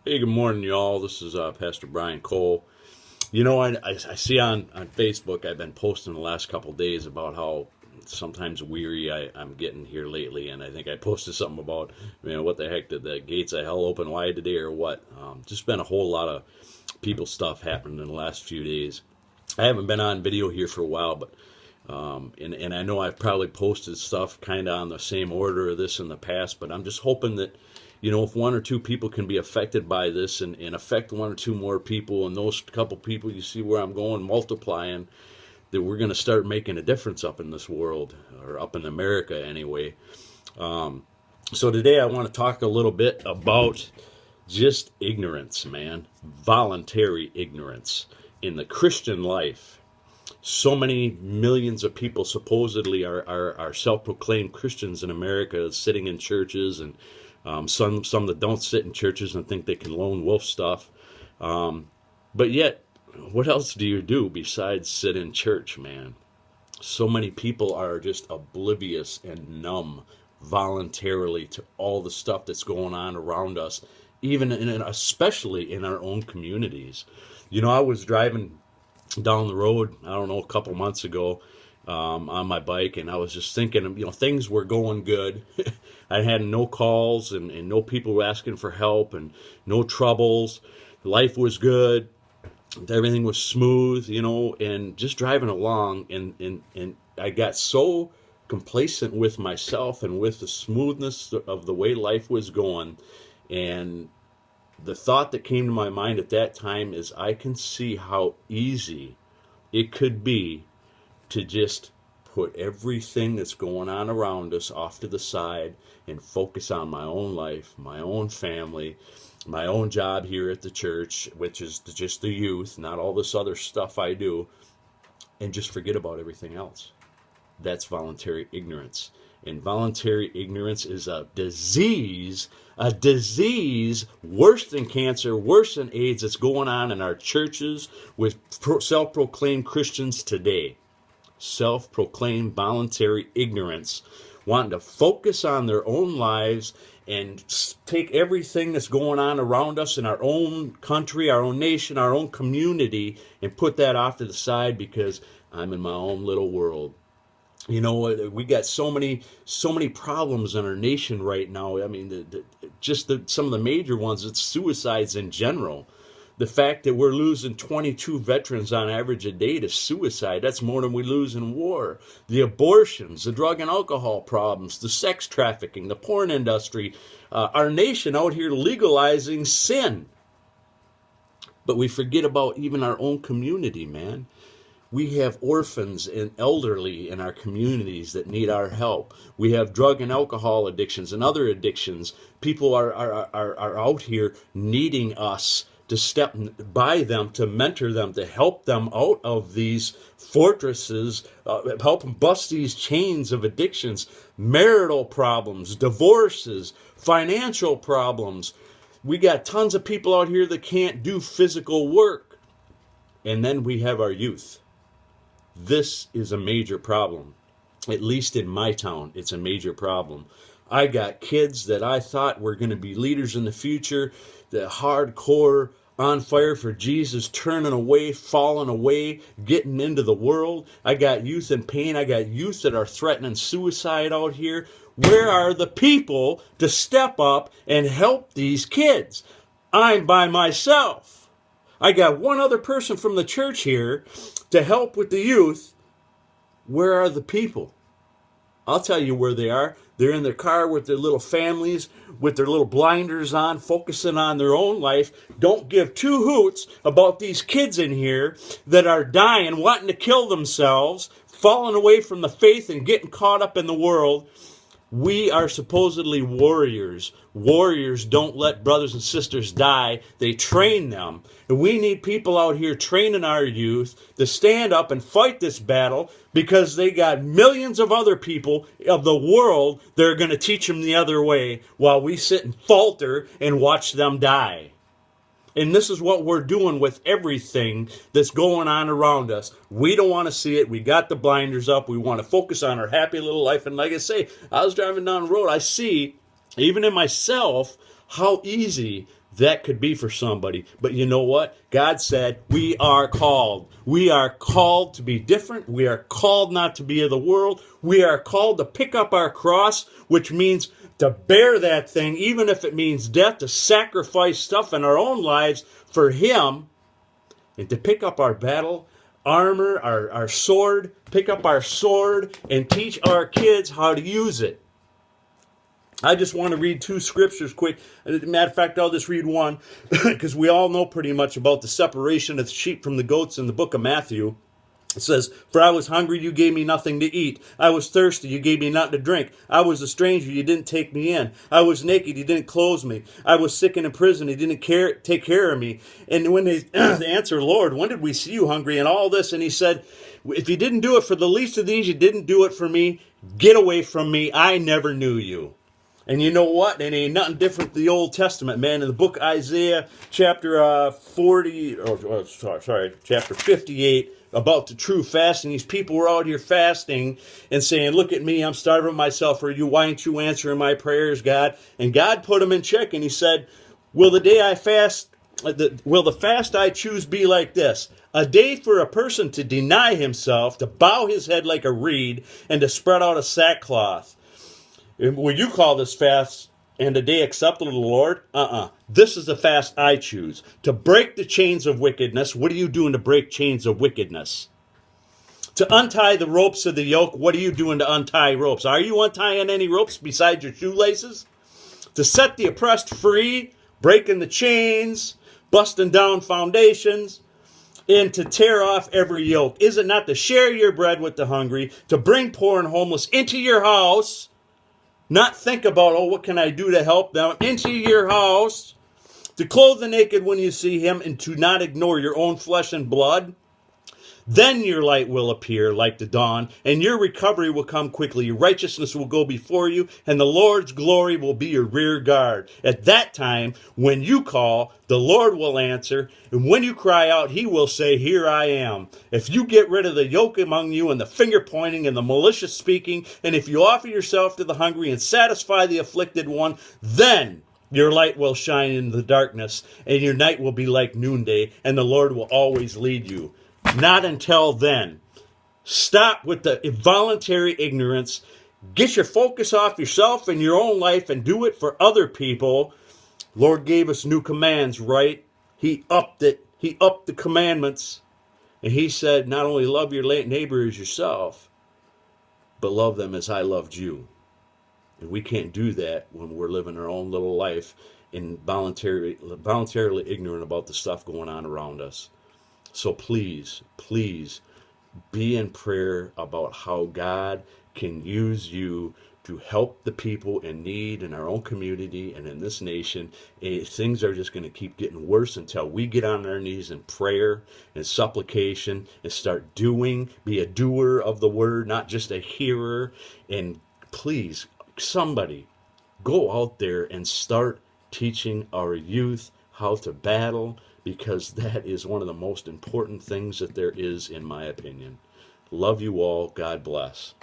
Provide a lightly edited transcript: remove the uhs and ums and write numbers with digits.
Hey, good morning, y'all. This is Pastor Brian Cole. I see on Facebook, I've been posting the last couple days about how sometimes weary I'm getting here lately. And I think I posted something about, what the heck, did the gates of hell open wide today or what? Just been a whole lot of people stuff happening in the last few days. I haven't been on video here for a while, but and I know I've probably posted stuff kind of on the same order of this in the past, but I'm just hoping that, if one or two people can be affected by this and affect one or two more people, and those couple people, you see where I'm going, multiplying, that we're going to start making a difference up in this world, or up in America anyway. So today I want to talk a little bit about just ignorance, man. Voluntary ignorance in the Christian life. So many millions of people supposedly are self-proclaimed Christians in America, sitting in churches, and some that don't sit in churches and think they can lone wolf stuff. But yet, what else do you do besides sit in church, man? So many people are just oblivious and numb voluntarily to all the stuff that's going on around us, even especially in our own communities. I was driving down the road, I don't know, a couple months ago, on my bike, and I was just thinking, things were going good. I had no calls and no people asking for help and no troubles. Life was good. Everything was smooth, and just driving along, and I got so complacent with myself and with the smoothness of the way life was going. And the thought that came to my mind at that time is, I can see how easy it could be to just put everything that's going on around us off to the side and focus on my own life, my own family, my own job here at the church, which is just the youth, not all this other stuff I do, and just forget about everything else. That's voluntary ignorance. And voluntary ignorance is a disease worse than cancer, worse than AIDS, that's going on in our churches with self-proclaimed Christians today. Self-proclaimed voluntary ignorance, wanting to focus on their own lives and take everything that's going on around us in our own country, our own nation, our own community, and put that off to the side because I'm in my own little world. We got so many problems in our nation right now. I mean, some of the major ones, it's suicides in general. The fact that we're losing 22 veterans on average a day to suicide, that's more than we lose in war. The abortions, the drug and alcohol problems, the sex trafficking, the porn industry, our nation out here legalizing sin. But we forget about even our own community, man. We have orphans and elderly in our communities that need our help. We have drug and alcohol addictions and other addictions. People are out here needing us to step by them, to mentor them, to help them out of these fortresses, help them bust these chains of addictions, marital problems, divorces, financial problems. We got tons of people out here that can't do physical work. And then we have our youth. This is a major problem. At least in my town, it's a major problem. I got kids that I thought were going to be leaders in the future, the hardcore, on fire for Jesus, turning away, falling away, getting into the world. I got youth in pain. I got youth that are threatening suicide out here. Where are the people to step up and help these kids? I'm by myself. I got one other person from the church here to help with the youth. Where are the people? I'll tell you where they are. They're in their car with their little families, with their little blinders on, focusing on their own life. Don't give two hoots about these kids in here that are dying, wanting to kill themselves, falling away from the faith and getting caught up in the world. We are supposedly warriors. Warriors don't let brothers and sisters die. They train them. And we need people out here training our youth to stand up and fight this battle, because they got millions of other people of the world that are going to teach them the other way while we sit and falter and watch them die. And this is what we're doing with everything that's going on around us. We don't want to see it. We got the blinders up. We want to focus on our happy little life. And like I say, I was driving down the road. I see, even in myself, how easy that could be for somebody. But you know what? God said we are called. We are called to be different. We are called not to be of the world. We are called to pick up our cross, which means to bear that thing, even if it means death, to sacrifice stuff in our own lives for Him, and to pick up our battle armor, our sword, pick up our sword, and teach our kids how to use it. I just want to read two scriptures quick. Matter of fact, I'll just read one because we all know pretty much about the separation of the sheep from the goats in the book of Matthew. It says, "For I was hungry, you gave me nothing to eat. I was thirsty, you gave me nothing to drink. I was a stranger, you didn't take me in. I was naked, you didn't clothe me. I was sick and in prison, you didn't take care of me." And when they answer, "Lord, when did we see you hungry?" and all this, and He said, "If you didn't do it for the least of these, you didn't do it for me. Get away from me. I never knew you." And you know what? It ain't nothing different than the Old Testament, man. In the book of Isaiah, chapter chapter 58, about the true fasting. These people were out here fasting and saying, "Look at me, I'm starving myself for you. Why aren't you answering my prayers, God?" And God put them in check, and He said, will the fast I choose be like this? A day for a person to deny himself, to bow his head like a reed, and to spread out a sackcloth. Will you call this fast and a day acceptable to the Lord? This is the fast I choose. To break the chains of wickedness. What are you doing to break chains of wickedness? To untie the ropes of the yoke. What are you doing to untie ropes? Are you untying any ropes besides your shoelaces? To set the oppressed free. Breaking the chains. Busting down foundations. And to tear off every yoke. Is it not to share your bread with the hungry? To bring poor and homeless into your house? Not think about, oh, what can I do to help them? Into your house. To clothe the naked when you see him, and to not ignore your own flesh and blood. Then your light will appear like the dawn, and your recovery will come quickly. Your righteousness will go before you, and the Lord's glory will be your rear guard. At that time, when you call, the Lord will answer, and when you cry out, He will say, "Here I am." If you get rid of the yoke among you, and the finger pointing, and the malicious speaking, and if you offer yourself to the hungry, and satisfy the afflicted one, then your light will shine in the darkness, and your night will be like noonday, and the Lord will always lead you. Not until then. Stop with the involuntary ignorance. Get your focus off yourself and your own life and do it for other people. Lord gave us new commands, right? He upped it. He upped the commandments. And He said, not only love your neighbor as yourself, but love them as I loved you. And we can't do that when we're living our own little life and voluntarily ignorant about the stuff going on around us. So please, please be in prayer about how God can use you to help the people in need in our own community and in this nation. And things are just going to keep getting worse until we get on our knees in prayer and supplication and start doing, be a doer of the word, not just a hearer. And please, somebody, go out there and start teaching our youth how to battle, because that is one of the most important things that there is, in my opinion. Love you all. God bless.